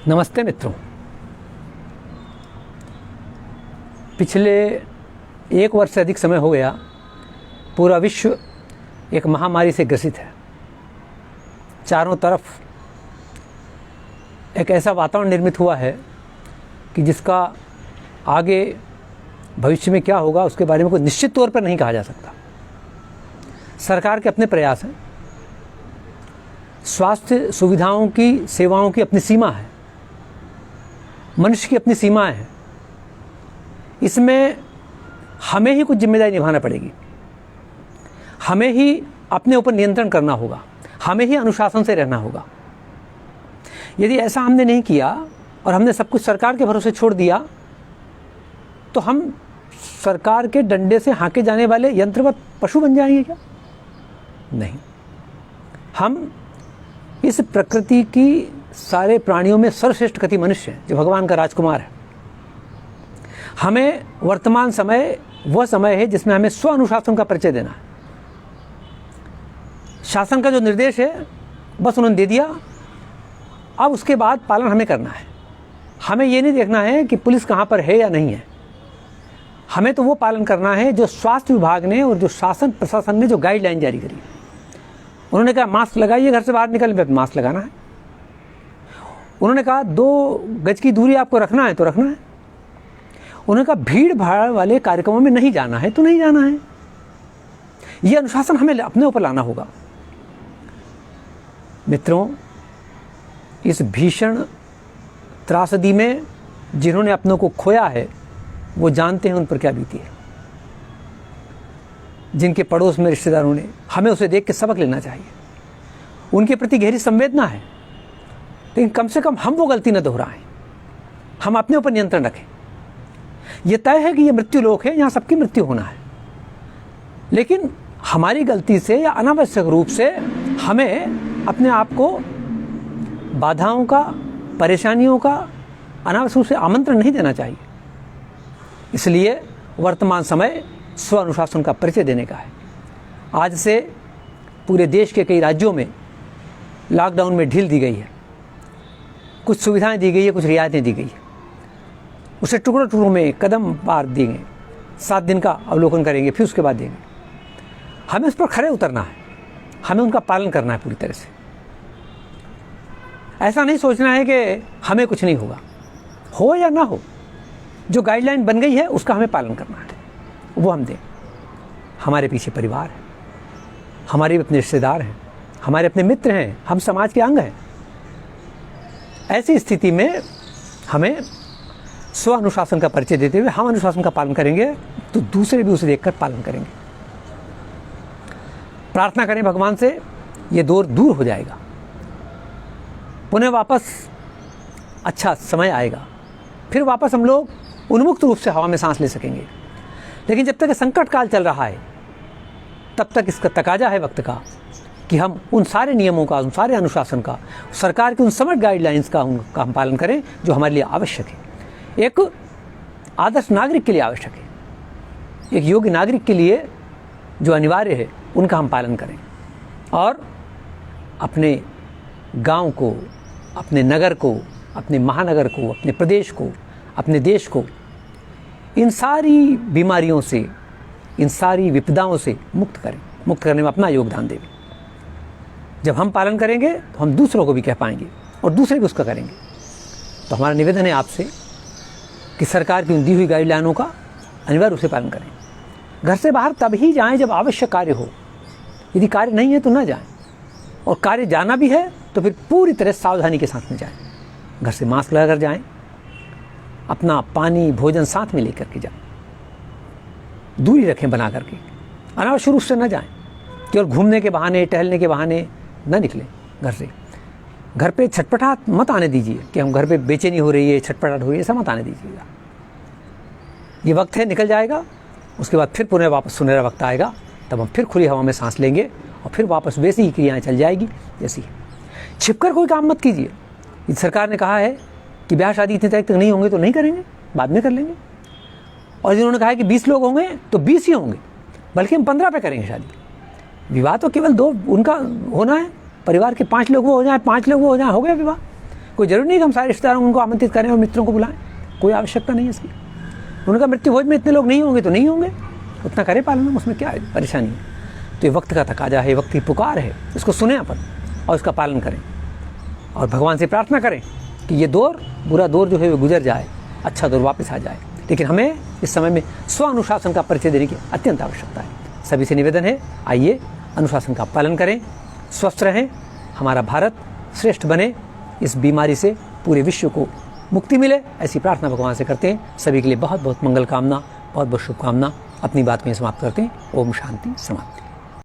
नमस्ते मित्रों। पिछले 1 वर्ष से अधिक समय हो गया पूरा विश्व एक महामारी से ग्रसित है। चारों तरफ एक ऐसा वातावरण निर्मित हुआ है कि जिसका आगे भविष्य में क्या होगा उसके बारे में कोई निश्चित तौर पर नहीं कहा जा सकता। सरकार के अपने प्रयास हैं, स्वास्थ्य सुविधाओं की, सेवाओं की अपनी सीमा है, मनुष्य की अपनी सीमाएं हैं। इसमें हमें ही कुछ जिम्मेदारी निभाना पड़ेगी, हमें ही अपने ऊपर नियंत्रण करना होगा, हमें ही अनुशासन से रहना होगा। यदि ऐसा हमने नहीं किया और हमने सब कुछ सरकार के भरोसे छोड़ दिया तो हम सरकार के डंडे से हाँके जाने वाले यंत्रवत पशु बन जाएंगे क्या? नहीं, हम इस प्रकृति की सारे प्राणियों में सर्वश्रेष्ठ गति मनुष्य है जो भगवान का राजकुमार है। हमें वर्तमान समय वह समय है जिसमें हमें स्व अनुशासन का परिचय देना है। शासन का जो निर्देश है बस उन्होंने दे दिया, अब उसके बाद पालन हमें करना है। हमें ये नहीं देखना है कि पुलिस कहाँ पर है या नहीं है, हमें तो वो पालन करना है जो स्वास्थ्य विभाग ने और जो शासन प्रशासन ने जो गाइडलाइन जारी करी। उन्होंने कहा मास्क लगाइए, घर से बाहर निकलने पर मास्क लगाना है। उन्होंने कहा 2 गज की दूरी आपको रखना है तो रखना है। उन्होंने कहा भीड़ भाड़ वाले कार्यक्रमों में नहीं जाना है तो नहीं जाना है। यह अनुशासन हमें अपने ऊपर लाना होगा। मित्रों, इस भीषण त्रासदी में जिन्होंने अपनों को खोया है वो जानते हैं उन पर क्या बीती है। जिनके पड़ोस में रिश्तेदारों ने, हमें उसे देख के सबक लेना चाहिए। उनके प्रति गहरी संवेदना है, लेकिन कम से कम हम वो गलती न दोहराएं, हम अपने ऊपर नियंत्रण रखें। यह तय है कि यह मृत्यु लोक है, यहाँ सबकी मृत्यु होना है, लेकिन हमारी गलती से या अनावश्यक रूप से हमें अपने आप को बाधाओं का, परेशानियों का अनावश्यक रूप से आमंत्रण नहीं देना चाहिए। इसलिए वर्तमान समय स्व अनुशासन का परिचय देने का है। आज से पूरे देश के कई राज्यों में लॉकडाउन में ढील दी गई है, कुछ सुविधाएं दी गई है, कुछ रियायतें दी गई है, उसे टुकड़ों टुकड़ों में कदम पार देंगे। 7 दिन का अवलोकन करेंगे, फिर उसके बाद देंगे। हमें उस पर खड़े उतरना है, हमें उनका पालन करना है पूरी तरह से। ऐसा नहीं सोचना है कि हमें कुछ नहीं होगा, हो या ना हो, जो गाइडलाइन बन गई है उसका हमें पालन करना है, वो हम दें। हमारे पीछे परिवार है, हमारे अपने रिश्तेदार हैं, हमारे अपने मित्र हैं, हम समाज के अंग हैं। ऐसी स्थिति में हमें स्व अनुशासन का परिचय देते हुए हम अनुशासन का पालन करेंगे तो दूसरे भी उसे देखकर पालन करेंगे। प्रार्थना करें भगवान से, ये दौर दूर हो जाएगा, पुनः वापस अच्छा समय आएगा, फिर वापस हम लोग उन्मुक्त रूप से हवा में सांस ले सकेंगे। लेकिन जब तक संकट काल चल रहा है तब तक इसका तकाजा है वक्त का कि हम उन सारे नियमों का, उन सारे अनुशासन का, सरकार की उन समग्र गाइडलाइंस का उनका हम पालन करें जो हमारे लिए आवश्यक है, एक आदर्श नागरिक के लिए आवश्यक है, एक योग्य नागरिक के लिए जो अनिवार्य है उनका हम पालन करें। और अपने गांव को, अपने नगर को, अपने महानगर को, अपने प्रदेश को, अपने देश को इन सारी बीमारियों से, इन सारी विपदाओं से मुक्त करें, मुक्त करने में अपना योगदान दें। जब हम पालन करेंगे तो हम दूसरों को भी कह पाएंगे और दूसरे भी उसका करेंगे। तो हमारा निवेदन है आपसे कि सरकार की दी हुई गाइडलाइनों का अनिवार्य रूप से पालन करें। घर से बाहर तब ही जाएं जब आवश्यक कार्य हो, यदि कार्य नहीं है तो ना जाएं, और कार्य जाना भी है तो फिर पूरी तरह सावधानी के साथ में जाएं। घर से मास्क लगाकर जाएं, अपना पानी भोजन साथ में लेकर के जाएं, दूरी रखें बना करके, अनावश्यक रूप से न जाएं, केवल घूमने के बहाने, टहलने के बहाने न निकलें घर से। घर पे छटपटाहट मत आने दीजिए कि हम घर पे बेचैनी हो रही है, छटपटाहट हो रही है, ऐसा मत आने दीजिएगा। ये वक्त है, निकल जाएगा, उसके बाद फिर पुनः वापस सुनहरा वक्त आएगा, तब हम फिर खुली हवा में सांस लेंगे और फिर वापस वैसी ही क्रियाएँ चल जाएगी जैसी है। छिपकर कोई काम मत कीजिए। सरकार ने कहा है कि ब्याह शादी इतनी तारीख तक नहीं होंगे तो नहीं करेंगे, बाद में कर लेंगे। और जिन्होंने कहा है कि 20 लोग होंगे तो 20 ही होंगे, बल्कि हम 15 पे करेंगे शादी। विवाह तो केवल 2 उनका होना है, परिवार के 5 लोग वो हो जाए, 5 लोग वो हो जाए, हो गया विवाह। कोई जरूरी नहीं कि हम सारे रिश्तेदारों उनको आमंत्रित करें और मित्रों को बुलाएं, कोई आवश्यकता नहीं है इसकी। उनका मृत्यु भोज में इतने लोग नहीं होंगे तो नहीं होंगे, उतना करें पालन, उसमें क्या है परेशानी है। तो ये वक्त का तकाजा है, वक्त की पुकार है, इसको सुने अपन और उसका पालन करें और भगवान से प्रार्थना करें कि ये दौर, बुरा दौर जो है वो गुजर जाए, अच्छा दौर वापस आ जाए। लेकिन हमें इस समय में स्व अनुशासन का परिचय देने की अत्यंत आवश्यकता है। सभी से निवेदन है, आइए अनुशासन का पालन करें, स्वस्थ रहें, हमारा भारत श्रेष्ठ बने, इस बीमारी से पूरे विश्व को मुक्ति मिले, ऐसी प्रार्थना भगवान से करते हैं। सभी के लिए बहुत बहुत मंगल कामना, बहुत बहुत शुभकामना। अपनी बात में समाप्त करते हैं। ओम शांति समाप्ति।